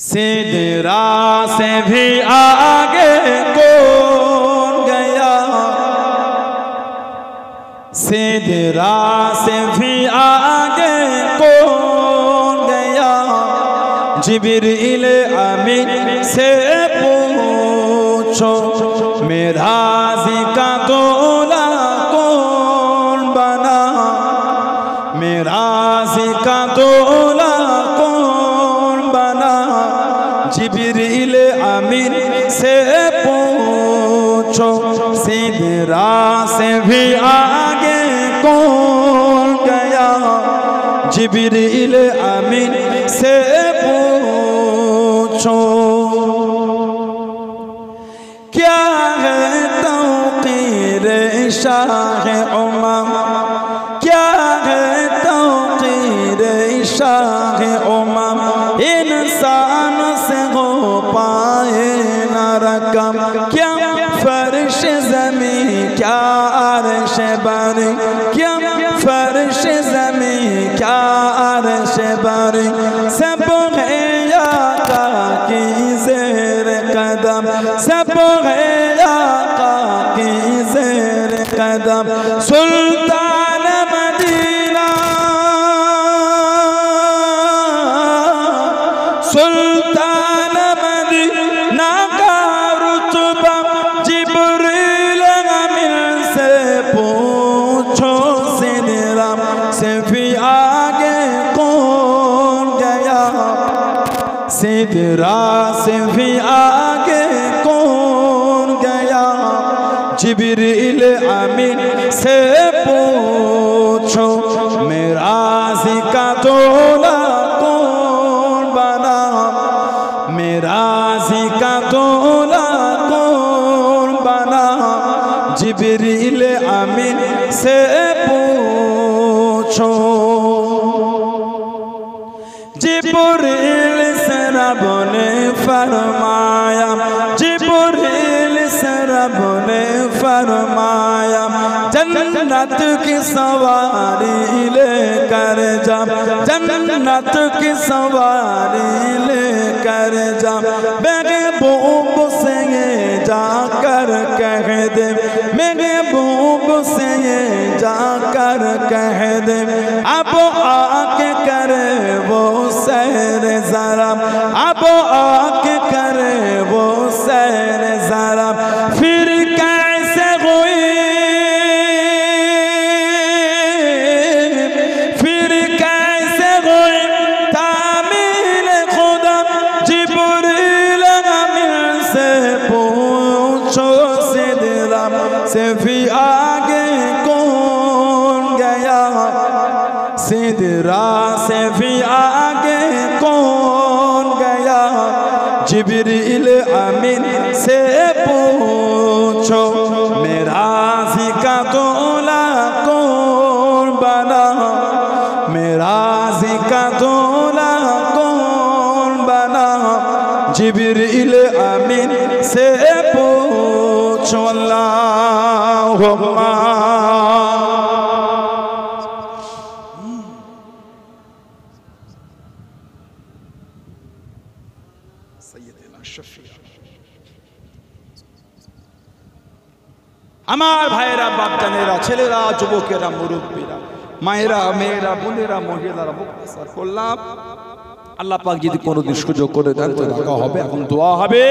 सिदरा से भी आगे कौन गया, सिदरा से भी आगे कौन गया। जिब्रील अमीन से पूछो मेराज़ी का दूल्हा कौन बना, मेराज़ी का दूल्हा कौन बना। जिब्रील अमीन से पूछो सिदरा से भी आगे कौन गया। जिब्रील अमीन से पूछो क्या है तौक़ीर शाह उमम, क्या है तौक़ीर शाह उमम। इंसान से हो पाए न रकम, क्या फर्श ज़मी क्या अर्श बारी, क्या फर्श ज़मी क्या अर्श बारी। सब है आका की ज़ेर कदम, सब है आका की ज़ेर कदम। सुल्तान मदीना, सुल्तान मदीना का रुतबा। जिब्रील अमीन से पूछो सिदरा से भी आगे कौन गया, सिदरा से भी आगे कौन गया। जिब्रील अमीन से पूछो मेराज़ी का दूल्हा कौन बना, मेराज़ी का दूल्हा कौन बना। जिब्रील अमीन से पूछो। जिब्रील से रब ने फरमाया, जिब्रील से रब ने फरमाया जन्नत की सवारी लेकर जा, जन्नत की सवारी लेकर जा। महबूब से ये जाकर कह दे, महबूब से ये जाकर कह दे। अब आके करे वो सैर ज़रा, अब आके करे वो सैर ज़रा। फिर कैसे हुई, फिर कैसे हुई तामील खुदा। जिब्रील अमीन से पूछो सिदरा से भी आगे कौन गया, सिदरा से भी आगे कौन गया। जिब्रील अमीन से पूछो मेराज़ी का दूल्हा कौन बना, मेराज़ी का दूल्हा कौन बना। जिब्रील अमीन से पूछो। अल्लाहुम्मा আমার ভাইয়েরা, বাপজানেরা, ছেলেরা, যুবকেরা, মুরব্বীরা, মায়েরা, মেয়েরা, বোনেরা, মহিলারা, মুক্তাসার করলাম। আল্লাহ পাক যদি কোনোদিন সুযোগ করে দেন তো দেখা হবে, এখন দোয়া হবে।